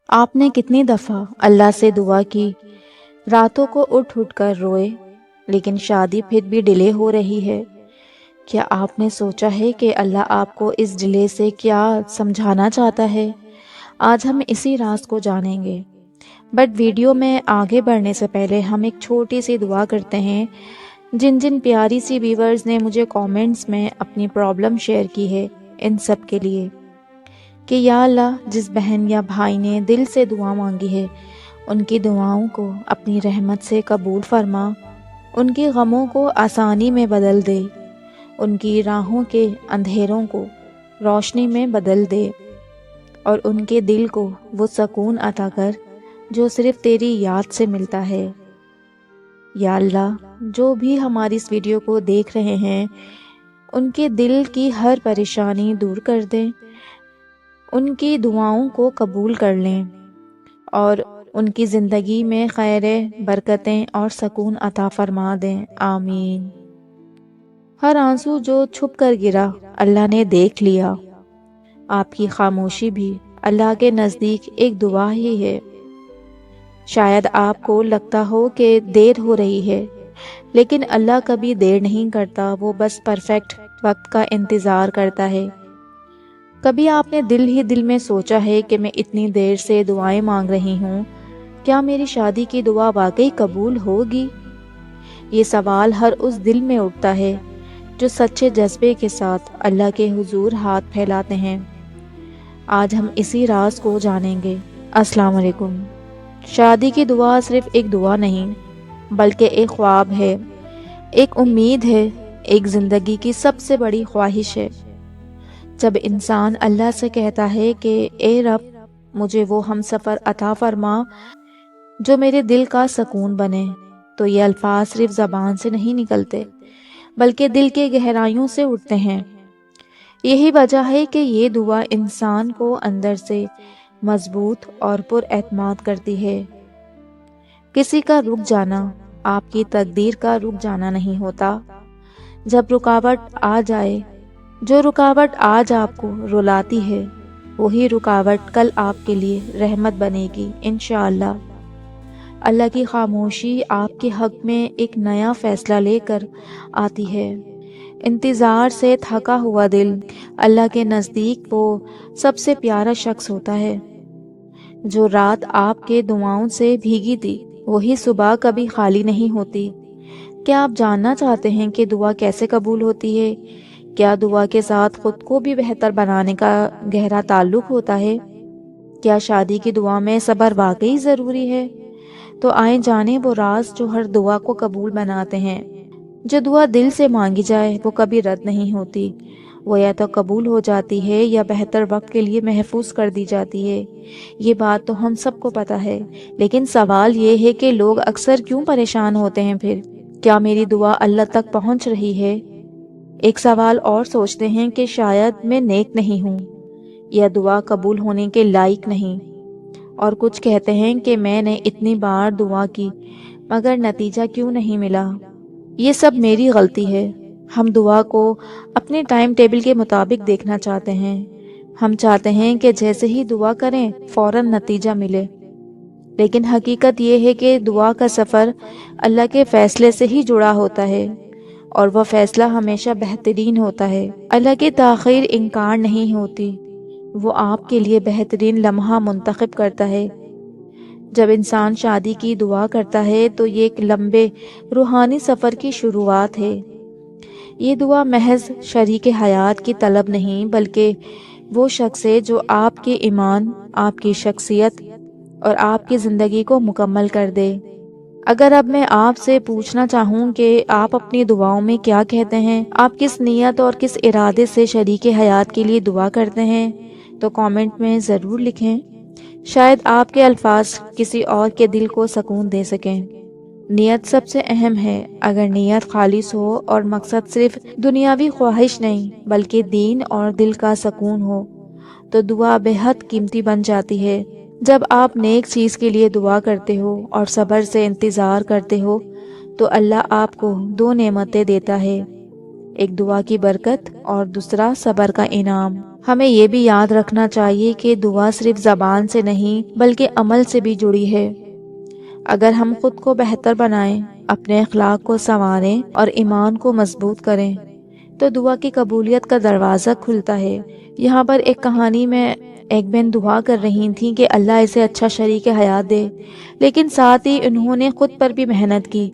آپ نے کتنی دفعہ اللہ سے دعا کی، راتوں کو اٹھ اٹھ کر روئے، لیکن شادی پھر بھی ڈیلے ہو رہی ہے؟ کیا آپ نے سوچا ہے کہ اللہ آپ کو اس ڈیلے سے کیا سمجھانا چاہتا ہے؟ آج ہم اسی راز کو جانیں گے، بٹ ویڈیو میں آگے بڑھنے سے پہلے ہم ایک چھوٹی سی دعا کرتے ہیں۔ جن جن پیاری سی ویورز نے مجھے کامنٹس میں اپنی پرابلم شیئر کی ہے، ان سب کے لیے کہ یا اللہ، جس بہن یا بھائی نے دل سے دعا مانگی ہے، ان کی دعاؤں کو اپنی رحمت سے قبول فرما، ان کے غموں کو آسانی میں بدل دے، ان کی راہوں کے اندھیروں کو روشنی میں بدل دے، اور ان کے دل کو وہ سکون عطا کر جو صرف تیری یاد سے ملتا ہے۔ یا اللہ، جو بھی ہماری اس ویڈیو کو دیکھ رہے ہیں، ان کے دل کی ہر پریشانی دور کر دیں، ان کی دعاؤں کو قبول کر لیں، اور ان کی زندگی میں خیر، برکتیں اور سکون عطا فرما دیں۔ آمین۔ ہر آنسو جو چھپ کر گرا، اللہ نے دیکھ لیا۔ آپ کی خاموشی بھی اللہ کے نزدیک ایک دعا ہی ہے۔ شاید آپ کو لگتا ہو کہ دیر ہو رہی ہے، لیکن اللہ کبھی دیر نہیں کرتا، وہ بس پرفیکٹ وقت کا انتظار کرتا ہے۔ کبھی آپ نے دل ہی دل میں سوچا ہے کہ میں اتنی دیر سے دعائیں مانگ رہی ہوں، کیا میری شادی کی دعا واقعی قبول ہوگی؟ یہ سوال ہر اس دل میں اٹھتا ہے جو سچے جذبے کے ساتھ اللہ کے حضور ہاتھ پھیلاتے ہیں۔ آج ہم اسی راز کو جانیں گے۔ السلام علیکم۔ شادی کی دعا صرف ایک دعا نہیں، بلکہ ایک خواب ہے، ایک امید ہے، ایک زندگی کی سب سے بڑی خواہش ہے۔ جب انسان اللہ سے کہتا ہے کہ اے رب، مجھے وہ ہم سفر عطا فرما جو میرے دل کا سکون بنے، تو یہ الفاظ صرف زبان سے نہیں نکلتے، بلکہ دل کے گہرائیوں سے اٹھتے ہیں۔ یہی وجہ ہے کہ یہ دعا انسان کو اندر سے مضبوط اور پر اعتماد کرتی ہے۔ کسی کا رک جانا آپ کی تقدیر کا رک جانا نہیں ہوتا۔ جب رکاوٹ آ جائے، جو رکاوٹ آج آپ کو رلاتی ہے، وہی رکاوٹ کل آپ کے لیے رحمت بنے گی انشاءاللہ۔ اللہ کی خاموشی آپ کے حق میں ایک نیا فیصلہ لے کر آتی ہے۔ انتظار سے تھکا ہوا دل اللہ کے نزدیک وہ سب سے پیارا شخص ہوتا ہے۔ جو رات آپ کے دعاؤں سے بھیگی تھی، وہی صبح کبھی خالی نہیں ہوتی۔ کیا آپ جاننا چاہتے ہیں کہ دعا کیسے قبول ہوتی ہے؟ کیا دعا کے ساتھ خود کو بھی بہتر بنانے کا گہرا تعلق ہوتا ہے؟ کیا شادی کی دعا میں صبر واقعی ضروری ہے؟ تو آئیں جانیں وہ راز جو ہر دعا کو قبول بناتے ہیں۔ جو دعا دل سے مانگی جائے وہ کبھی رد نہیں ہوتی، وہ یا تو قبول ہو جاتی ہے یا بہتر وقت کے لیے محفوظ کر دی جاتی ہے۔ یہ بات تو ہم سب کو پتہ ہے، لیکن سوال یہ ہے کہ لوگ اکثر کیوں پریشان ہوتے ہیں پھر؟ کیا میری دعا اللہ تک پہنچ رہی ہے؟ ایک سوال اور سوچتے ہیں کہ شاید میں نیک نہیں ہوں، یا دعا قبول ہونے کے لائق نہیں، اور کچھ کہتے ہیں کہ میں نے اتنی بار دعا کی مگر نتیجہ کیوں نہیں ملا۔ یہ سب میری غلطی ہے۔ ہم دعا کو اپنے ٹائم ٹیبل کے مطابق دیکھنا چاہتے ہیں۔ ہم چاہتے ہیں کہ جیسے ہی دعا کریں فوراً نتیجہ ملے، لیکن حقیقت یہ ہے کہ دعا کا سفر اللہ کے فیصلے سے ہی جڑا ہوتا ہے، اور وہ فیصلہ ہمیشہ بہترین ہوتا ہے۔ اللہ کی تاخیر انکار نہیں ہوتی، وہ آپ کے لیے بہترین لمحہ منتخب کرتا ہے۔ جب انسان شادی کی دعا کرتا ہے تو یہ ایک لمبے روحانی سفر کی شروعات ہے۔ یہ دعا محض شریک حیات کی طلب نہیں، بلکہ وہ شخص ہے جو آپ کے ایمان، آپ کی شخصیت اور آپ کی زندگی کو مکمل کر دے۔ اگر اب میں آپ سے پوچھنا چاہوں کہ آپ اپنی دعاؤں میں کیا کہتے ہیں، آپ کس نیت اور کس ارادے سے شریک حیات کے لیے دعا کرتے ہیں، تو کامنٹ میں ضرور لکھیں۔ شاید آپ کے الفاظ کسی اور کے دل کو سکون دے سکیں۔ نیت سب سے اہم ہے۔ اگر نیت خالص ہو اور مقصد صرف دنیاوی خواہش نہیں بلکہ دین اور دل کا سکون ہو، تو دعا بے حد قیمتی بن جاتی ہے۔ جب آپ نیک چیز کے لیے دعا کرتے ہو اور صبر سے انتظار کرتے ہو، تو اللہ آپ کو دو نعمتیں دیتا ہے۔ ایک دعا کی برکت اور دوسرا صبر کا انعام۔ ہمیں یہ بھی یاد رکھنا چاہیے کہ دعا صرف زبان سے نہیں بلکہ عمل سے بھی جڑی ہے۔ اگر ہم خود کو بہتر بنائیں، اپنے اخلاق کو سنواریں اور ایمان کو مضبوط کریں تو دعا کی قبولیت کا دروازہ کھلتا ہے۔ یہاں پر ایک کہانی میں ایک بہن دعا کر رہی تھیں کہ اللہ اسے اچھا شریک حیات دے، لیکن ساتھ ہی انہوں نے خود پر بھی محنت کی،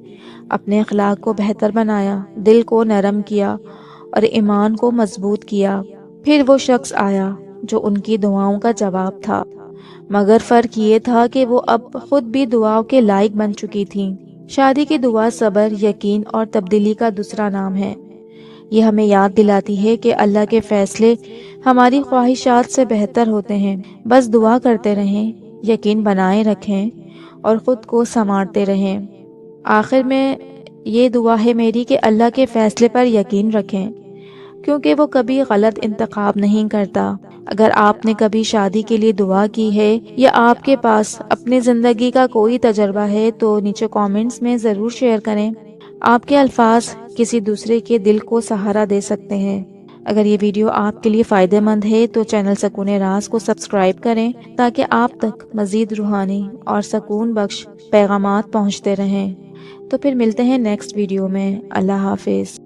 اپنے اخلاق کو بہتر بنایا، دل کو نرم کیا اور ایمان کو مضبوط کیا۔ پھر وہ شخص آیا جو ان کی دعاؤں کا جواب تھا، مگر فرق یہ تھا کہ وہ اب خود بھی دعاؤں کے لائق بن چکی تھیں۔ شادی کی دعا صبر، یقین اور تبدیلی کا دوسرا نام ہے۔ یہ ہمیں یاد دلاتی ہے کہ اللہ کے فیصلے ہماری خواہشات سے بہتر ہوتے ہیں۔ بس دعا کرتے رہیں، یقین بنائے رکھیں اور خود کو سنوارتے رہیں۔ آخر میں یہ دعا ہے میری کہ اللہ کے فیصلے پر یقین رکھیں، کیونکہ وہ کبھی غلط انتخاب نہیں کرتا۔ اگر آپ نے کبھی شادی کے لیے دعا کی ہے یا آپ کے پاس اپنی زندگی کا کوئی تجربہ ہے تو نیچے کامنٹس میں ضرور شیئر کریں۔ آپ کے الفاظ کسی دوسرے کے دل کو سہارا دے سکتے ہیں۔ اگر یہ ویڈیو آپ کے لیے فائدہ مند ہے تو چینل سکون راز کو سبسکرائب کریں تاکہ آپ تک مزید روحانی اور سکون بخش پیغامات پہنچتے رہیں۔ تو پھر ملتے ہیں نیکسٹ ویڈیو میں۔ اللہ حافظ۔